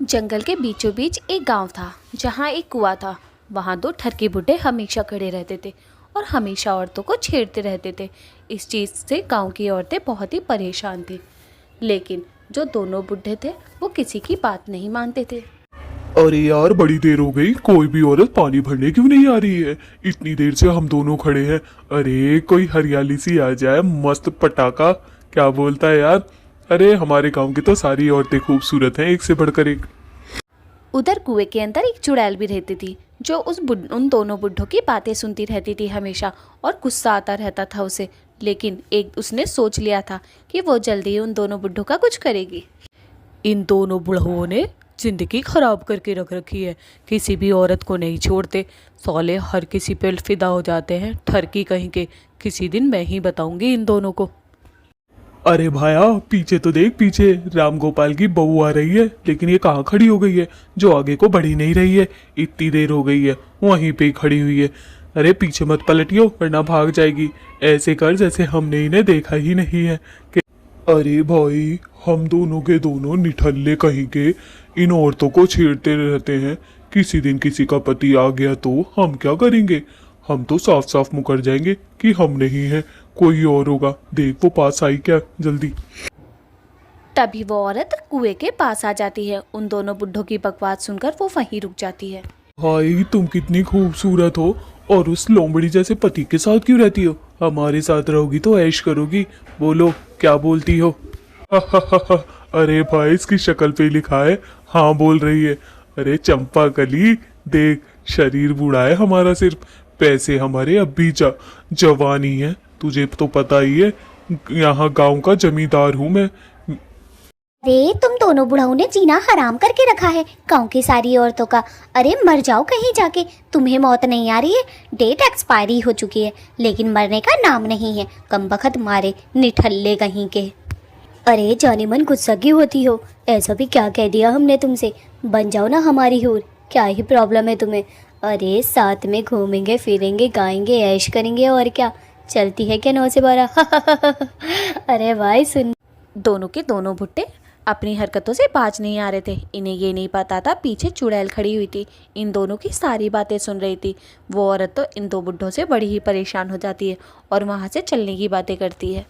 जंगल के बीचों बीच एक गांव था जहां एक कुआं था। वहां दो ठरके बुड्ढे हमेशा खड़े रहते थे और हमेशा औरतों को छेड़ते रहते थे। इस चीज़ से गांव की औरतें बहुत ही परेशान थी, लेकिन जो दोनों बुड्ढे थे वो किसी की बात नहीं मानते थे। अरे यार, बड़ी देर हो गई, कोई भी औरत पानी भरने क्यों नहीं आ रही है? इतनी देर से हम दोनों खड़े हैं। अरे कोई हरियाली सी आ जाए, मस्त पटाखा। क्या बोलता है यार? अरे हमारे गांव की तो सारी औरतें खूबसूरत हैं, एक से बढ़कर एक। उधर कुएं के अंदर एक चुड़ैल भी रहती थी जो उन दोनों बुड्ढों की बातें सुनती रहती थी हमेशा, और गुस्सा आता रहता था उसे। लेकिन एक उसने सोच लिया था कि वो जल्दी ही उन दोनों बुड्ढों का कुछ करेगी। इन दोनों बुढ़ाओं ने जिंदगी खराब करके रख रखी है, किसी भी औरत को नहीं छोड़ते। साले हर किसी पे फिदा हो जाते हैं, ठरकी कहीं के। किसी दिन मैं ही बताऊंगी इन दोनों को। अरे भाया, पीछे तो देख, पीछे राम गोपाल की बहू आ रही है, लेकिन ये कहाँ खड़ी हो गई है? जो आगे को बढ़ी नहीं रही है, इतनी देर हो गई है, वहीं पे ही खड़ी हुई है। अरे पीछे मत पलटियो वरना भाग जाएगी। ऐसे कर जैसे हमने इन्हें देखा ही नहीं है कि... अरे भाई, हम दोनों के दोनों निठल्ले कहीं के इन औरतों को छेड़ते रहते हैं। किसी दिन किसी का पति आ गया तो हम क्या करेंगे? हम तो साफ साफ मुकर जाएंगे कि हम नहीं हैं, कोई और होगा। देख वो पास आई क्या, जल्दी। तभी वो औरत कुएं के पास आ जाती है। उन दोनों बुड्ढों की बकवास सुनकर वो वहीं रुक जाती है। भाई तुम कितनी खूबसूरत हो, और उस लोमड़ी जैसे पति के साथ क्यों रहती हो? हमारे साथ रहोगी तो ऐश करोगी। बोलो क्या बोलती हो? अरे भाई, इसकी शक्ल पे लिखा है हाँ बोल रही है। अरे चंपा कली, देख शरीर बूढ़ा है हमारा, सिर्फ पैसे हमारे अब भी जवानी है। तुझे तो पता ही है, यहाँ गांव का जमींदार हूँ मैं। अरे तुम दोनों बुढ़ाओं ने जीना हराम करके रखा है गांव की सारी औरतों का। अरे मर जाओ कहीं जाके, तुम्हें मौत नहीं आ रही है? डेट एक्सपायरी हो चुकी है, लेकिन मरने का नाम नहीं है। कमबख्त मारे निठल्ले कहीं के। अरे जाने मन गुस्सा क्यों होती हो? ऐसा भी क्या कह दिया हमने तुमसे? बन जाओ ना हमारी हूर, क्या ही प्रॉब्लम है तुम्हें? अरे साथ में घूमेंगे फिरेंगे, गाएंगे, ऐश करेंगे, और क्या चलती है क्या 9 से 12? अरे भाई सुन। दोनों के दोनों भुट्टे अपनी हरकतों से बाज नहीं आ रहे थे। इन्हें ये नहीं पता था पीछे चुड़ैल खड़ी हुई थी, इन दोनों की सारी बातें सुन रही थी। वो औरत तो इन दो बुड्ढों से बड़ी ही परेशान हो जाती है और वहाँ से चलने की बातें करती है।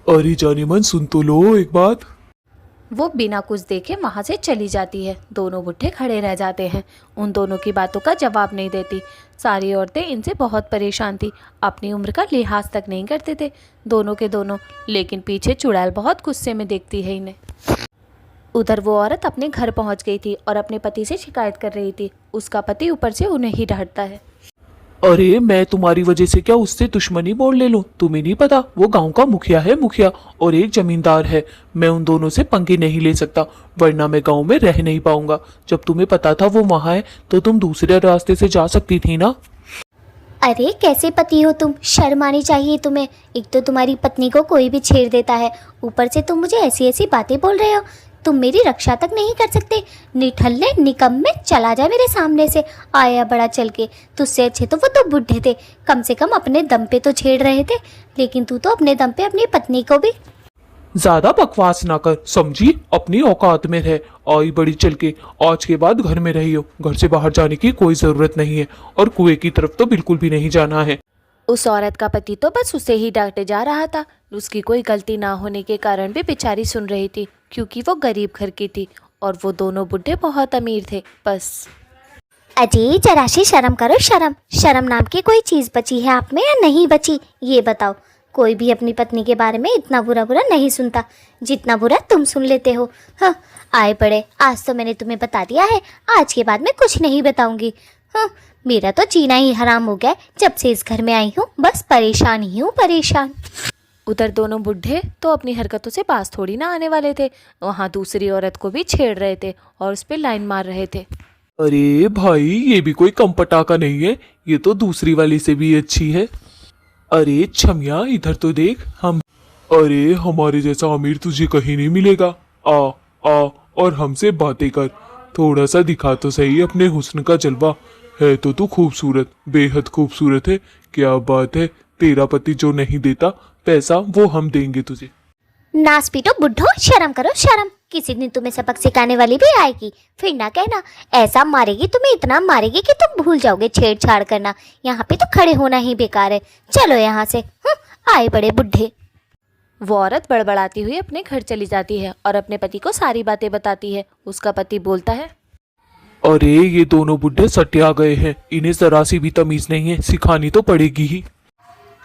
अरे जाने मन, सुन तो लो एक बात। वो बिना कुछ देखे वहाँ से चली जाती है। दोनों बुड्ढे खड़े रह जाते हैं, उन दोनों की बातों का जवाब नहीं देती। सारी औरतें इनसे बहुत परेशान थी, अपनी उम्र का लिहाज तक नहीं करते थे दोनों के दोनों। लेकिन पीछे चुड़ैल बहुत गुस्से में देखती है इन्हें। उधर वो औरत अपने घर पहुंच गई थी और अपने पति से शिकायत कर रही थी। उसका पति ऊपर से उन्हें ही डांटता है। अरे मैं तुम्हारी वजह से क्या उससे दुश्मनी मोड़ ले लूं? तुम्हें नहीं पता वो गांव का मुखिया है, मुखिया, और एक जमींदार है। मैं उन दोनों से पंगे नहीं ले सकता, वरना मैं गांव में रह नहीं पाऊंगा। जब तुम्हें पता था वो वहां है तो तुम दूसरे रास्ते से जा सकती थी ना। अरे कैसे पति हो तुम? शर्म आनी चाहिए तुम्हें। एक तो तुम्हारी पत्नी को कोई भी छेड़ देता है, ऊपर से तुम मुझे ऐसी ऐसी बातें बोल रहे हो। तुम मेरी रक्षा तक नहीं कर सकते। निठल्ले निकम्मे, चला जा मेरे सामने से। आया बड़ा चल के। तुझसे अच्छे तो वो तो बुढ़े थे, कम से कम अपने दम पे तो छेड़ रहे थे, लेकिन तू तो अपने दम पे अपनी पत्नी को भी। ज्यादा बकवास ना कर, समझी? अपनी औकात में रह। आई बड़ी चल के, आज के बाद घर में रही हो, घर से बाहर जाने की कोई जरूरत नहीं है, और कुएं की तरफ तो बिल्कुल भी नहीं जाना है। उस औरत का पति तो बस उसे ही डांटे जा रहा था। उसकी कोई गलती ना होने के कारण भी बेचारी सुन रही थी, क्योंकि वो गरीब घर की थी और वो दोनों बुड्ढे बहुत अमीर थे। बस अजी जरा सी शर्म करो, शर्म। शर्म नाम की कोई चीज़ बची है आप में या नहीं बची, ये बताओ। कोई भी अपनी पत्नी के बारे में इतना बुरा बुरा नहीं सुनता जितना बुरा तुम सुन लेते हो। हाँ, आए पड़े, आज तो मैंने तुम्हें बता दिया है, आज के बाद मैं कुछ नहीं बताऊंगी। हाँ, मेरा तो जीना ही हराम हो गया जब से इस घर में आई हूँ। बस परेशान ही हूँ, परेशान। उधर दोनों बुड्ढे तो अपनी हरकतों से पास थोड़ी ना आने वाले थे, वहाँ दूसरी औरत को भी छेड़ रहे थे और उस पर लाइन मार रहे थे। अरे भाई, ये भी कोई कम पटाखा नहीं है, ये तो दूसरी वाली से भी अच्छी है। अरे छमिया, इधर तो देख। हम अरे हमारे जैसा अमीर तुझे कहीं नहीं मिलेगा। आ आ और हमसे बातें कर, थोड़ा सा दिखा तो सही अपने हुस्न का जलवा। है तो तू खूबसूरत, बेहद खूबसूरत है। क्या बात है, तेरा पति जो नहीं देता पैसा वो हम देंगे तुझे। नास पीटो बुड्ढो, शर्म करो शर्म। किसी दिन तुम्हें सबक सिखाने वाली भी आएगी, फिर ना कहना। ऐसा मारेगी तुम्हें, इतना मारेगी कि तुम भूल जाओगे छेड़छाड़ करना। यहाँ पे तो खड़े होना ही बेकार है। चलो यहाँ से। आए बड़े बुड्ढे। वो औरत बड़बड़ाती हुई अपने घर चली जाती है और अपने पति को सारी बातें बताती है। उसका पति बोलता है, अरे ये दोनों बुढ़े सटिया गए हैं, इन्हें जरा सी भी तमीज नहीं है, सिखानी तो पड़ेगी ही।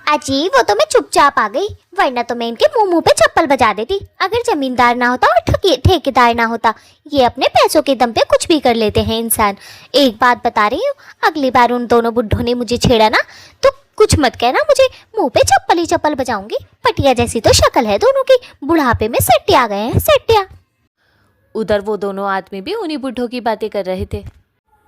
अजी वो तो मैं चुपचाप आ गई, वरना तो मैं इनके मुंह मुंह पे चप्पल बजा देती। अगर जमींदार ना होता और ठेकेदार ना होता, ये अपने पैसों के दम पे कुछ भी कर लेते हैं इंसान। एक बात बता रही हूँ, अगली बार उन दोनों बुड्ढों ने मुझे छेड़ा ना तो कुछ मत कहना, मुझे मुंह पे चप्पल ही चप्पल बजाऊंगी। पटिया जैसी तो शक्ल है दोनों की, बुढ़ापे में सट्टिया गए हैं सट्टिया। उधर वो दोनों आदमी भी उन्हीं बुड्ढों की बातें कर रहे थे।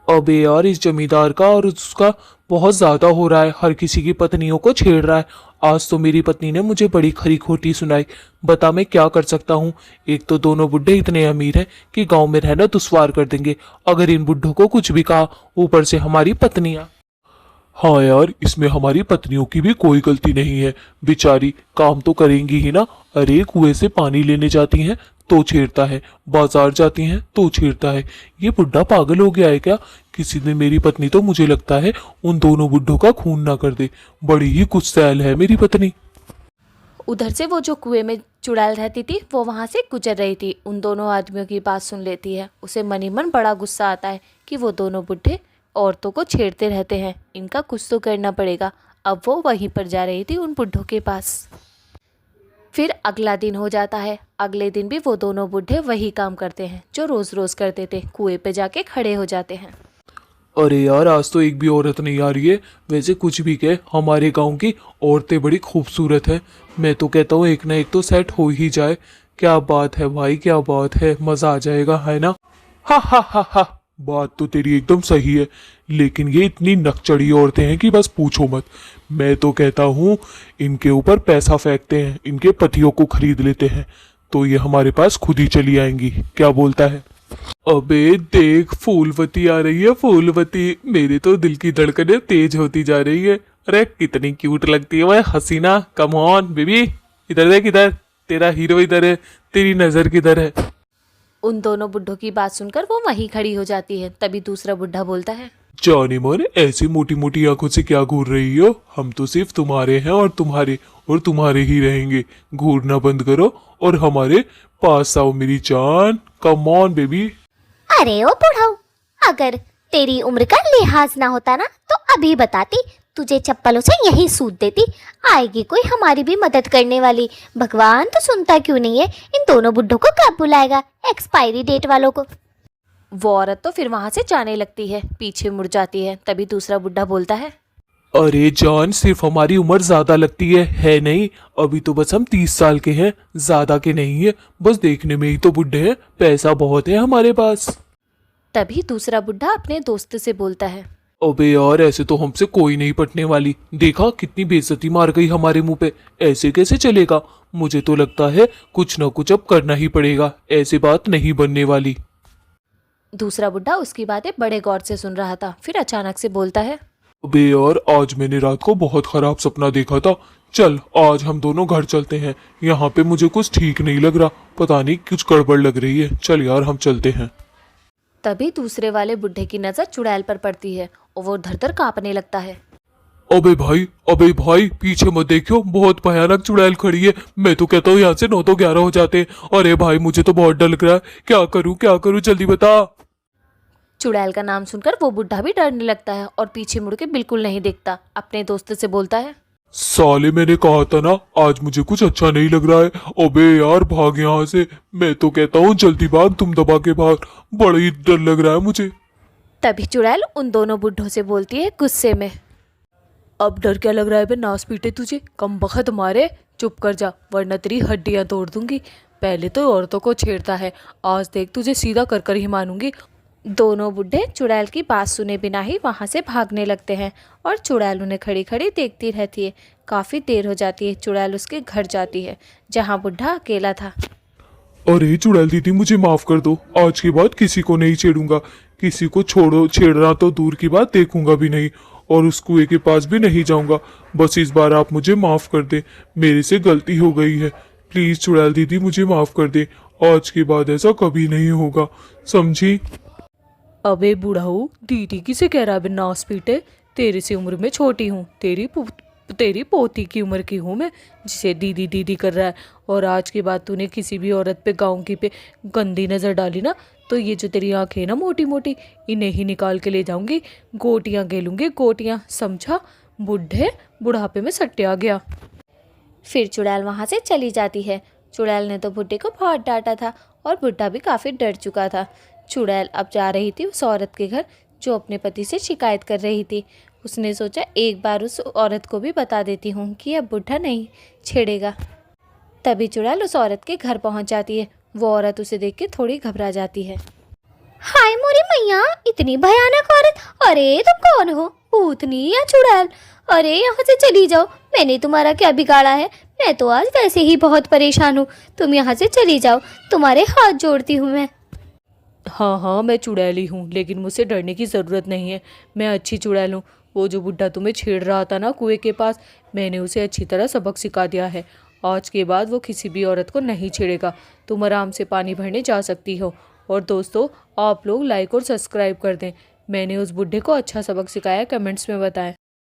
अबे यार, इस जमींदार का और उसका बहुत ज्यादा हो रहा है, हर किसी की पत्नियों को छेड़ रहा है। आज तो मेरी पत्नी ने मुझे बड़ी खरी खोटी सुनाई। बता मैं क्या कर सकता हूँ। एक तो दोनों बुड्ढे इतने अमीर हैं कि गांव में रहना दुश्वार कर देंगे अगर इन बुड्ढों को कुछ भी कहा, ऊपर से हमारी पत्नियां। हाँ यार, इसमें हमारी पत्नियों की भी कोई गलती नहीं है, बेचारी काम तो करेंगी ही ना। अरे कुएं से पानी लेने जाती हैं तो छेड़ता है, बाजार जाती हैं तो छेड़ता है। ये बुढ़ा पागल हो गया है क्या? किसी दिन मेरी पत्नी तो मुझे लगता है उन दोनों बुड्ढों का खून ना कर दे। बड़ी ही गुस्सैल है मेरी पत्नी। उधर से वो जो कुएं में चुड़ैल रहती थी वो वहाँ से गुजर रही थी। उन दोनों आदमियों की बात सुन लेती है। उसे मन ही मन बड़ा गुस्सा आता है कि वो दोनों बुड्ढे औरतों को छेड़ते रहते हैं, इनका कुछ तो करना पड़ेगा। अब वो वहीं पर जा रही थी उन बुड्ढों के पास। फिर अगला दिन हो जाता है। अगले दिन भी वो दोनों बुड्ढे वही काम करते हैं जो रोज़ रोज़ करते थे, कुएं पे जाके खड़े हो जाते हैं। अरे यार, आज तो एक भी औरत नहीं आ रही है। वैसे कुछ भी कहे, हमारे गांव की औरतें बड़ी खूबसूरत हैं। मैं तो कहता हूँ एक ना एक तो सेट हो ही जाए। क्या बात है भाई, क्या बात है, मजा आ जाएगा, है ना? हा हा हा हा, बात तो तेरी एकदम सही है, लेकिन ये इतनी नकचड़ी औरतें हैं कि बस पूछो मत। मैं तो कहता हूँ इनके ऊपर पैसा फेंकते हैं, इनके पतियों को खरीद लेते हैं, तो ये हमारे पास खुद ही चली आएंगी। क्या बोलता है? अबे देख, फूलवती आ रही है, फूलवती। मेरे तो दिल की धड़कनें तेज होती जा रही है। अरे कितनी क्यूट लगती है वह हसीना। कम ऑन बेबी, इधर देख, इधर तेरा हीरो इधर है, तेरी नजर किधर है? उन दोनों बुड्ढों की बात सुनकर वो वहीं खड़ी हो जाती है। तभी दूसरा बुड्ढा बोलता है, जाने मन, ऐसी मोटी मोटी आंखों से क्या घूर रही हो? हम तो सिर्फ तुम्हारे हैं और तुम्हारे ही रहेंगे। घूरना बंद करो और हमारे पास आओ मेरी जान। Come on baby. अरे ओ बुढ़ाऊ, अगर तेरी उम्र का लिहाज ना होता ना तो अभी बताती, तुझे चप्पलों से यहीं सूद देती। आएगी कोई हमारी भी मदद करने वाली। भगवान तो सुनता क्यों नहीं है, इन दोनों बुड्ढों को कब बुलाएगा, एक्सपायरी डेट वालों को। वो औरत तो फिर वहाँ से जाने लगती है, पीछे मुड़ जाती है। तभी दूसरा बुड्ढा बोलता है, अरे जान, सिर्फ हमारी उम्र ज्यादा लगती है नहीं? अभी तो बस हम 30 साल के हैं, ज्यादा के नहीं है। बस देखने में ही तो बुढ़े हैं, पैसा बहुत है हमारे पास। तभी दूसरा बुड्ढा अपने दोस्त से बोलता है, अबे यार, ऐसे तो हमसे कोई नहीं पटने वाली। देखा कितनी बेइज्जती मार गई हमारे मुंह पे। ऐसे कैसे चलेगा? मुझे तो लगता है कुछ ना कुछ अब करना ही पड़ेगा, ऐसी बात नहीं बनने वाली। दूसरा बुड्ढा उसकी बातें बड़े गौर से सुन रहा था। फिर अचानक से बोलता है, अबे यार, आज मैंने रात को बहुत खराब सपना देखा था। चल आज हम दोनों घर चलते हैं। यहाँ पे मुझे कुछ ठीक नहीं लग रहा, पता नहीं कुछ गड़बड़ लग रही है। चल यार हम चलते हैं। तभी दूसरे वाले बुड्ढे की नजर चुड़ैल पर पड़ती है और वो धर-धर कांपने लगता है। अबे भाई पीछे मत देखियो, बहुत भयानक चुड़ैल खड़ी है। मैं तो कहता हूँ यहाँ से 9 तो 11 हो जाते। अरे भाई, मुझे तो बहुत डर लग रहा है। क्या करूँ जल्दी बता। चुड़ैल का नाम सुनकर वो बुड्ढा भी डरने लगता है और पीछे मुड़ के बिल्कुल नहीं देखता। अपने दोस्त से बोलता है, साले मैंने कहा था ना, आज मुझे कुछ अच्छा नहीं लग रहा है। अबे यार भाग यहाँ से। मैं तो कहता हूँ जल्दी भाग, तुम दबा के भाग, बड़ा ही डर लग रहा है मुझे। तभी चुड़ैल उन दोनों बुड्ढों से बोलती है गुस्से में, अब डर क्या लग रहा है बे नास पीटे तुझे, कम बखत मारे, चुप कर जा वरना तेरी हड्डियां तोड़ दूंगी। पहले तो औरतों को छेड़ता है, आज देख तुझे सीधा कर कर ही मानूंगी। दोनों बुड्ढे चुड़ैल की बात सुने बिना ही वहाँ से भागने लगते हैं और चुड़ैल उन्हें खड़ी खड़ी देखती रहती है। काफ़ी देर हो जाती है। चुड़ैल उसके घर जाती है जहाँ बुड्ढा अकेला था। अरे चुड़ैल दीदी, मुझे माफ कर दो। आज के बाद किसी को नहीं छेड़ूंगा। किसी को छोड़ो, छेड़ना तो दूर की बात, देखूंगा भी नहीं और उस कुएं के पास भी नहीं जाऊंगा। बस इस बार आप मुझे माफ कर दे, मेरे से गलती हो गई है। प्लीज चुड़ैल दीदी मुझे माफ कर दे, आज के बाद ऐसा कभी नहीं होगा, समझी? अबे बुढ़ाऊ, दीदी किसे कह रहा है बिना नास पीटे? तेरे से उम्र में छोटी हूँ, तेरी पोती की उम्र की हूँ मैं, जिसे दीदी दीदी कर रहा है। और आज के बाद तूने किसी भी औरत पे, गाँव की पे गंदी नज़र डाली ना, तो ये जो तेरी आंखें ना मोटी मोटी, इन्हें ही निकाल के ले जाऊंगी, गोटियां गेलूंगी, गोटियां, समझा? बुढ़ापे में सट्टे आ गया। फिर चुड़ैल वहाँ से चली जाती है। चुड़ैल ने तो बुड्ढे को बहुत डांटा था और बुड्ढा भी काफ़ी डर चुका था। चुड़ैल अब जा रही थी उस औरत के घर जो अपने पति से शिकायत कर रही थी। उसने सोचा एक बार उस औरत को भी बता देती हूँ कि अब बुड्ढा नहीं छेड़ेगा। तभी चुड़ैल उस औरत के घर पहुँच जाती है। वो औरत उसे देख के थोड़ी घबरा जाती है। हाय मोरी मैया, इतनी भयानक औरत! अरे तुम कौन हो, भूतनी या चुड़ैल? अरे यहाँ से चली जाओ, मैंने तुम्हारा क्या बिगाड़ा है? मैं तो आज वैसे ही बहुत परेशान हूँ, तुम यहाँ से चली जाओ, तुम्हारे हाथ जोड़ती हूँ मैं। हाँ, मैं चुड़ैल ही हूँ, लेकिन मुझसे डरने की ज़रूरत नहीं है। मैं अच्छी चुड़ैल हूँ। वो जो बुड्ढा तुम्हें छेड़ रहा था ना कुएं के पास, मैंने उसे अच्छी तरह सबक सिखा दिया है। आज के बाद वो किसी भी औरत को नहीं छेड़ेगा। तुम आराम से पानी भरने जा सकती हो। और दोस्तों, आप लोग लाइक और सब्सक्राइब कर दें। मैंने उस बुड्ढे को अच्छा सबक सिखाया, कमेंट्स में बताएं।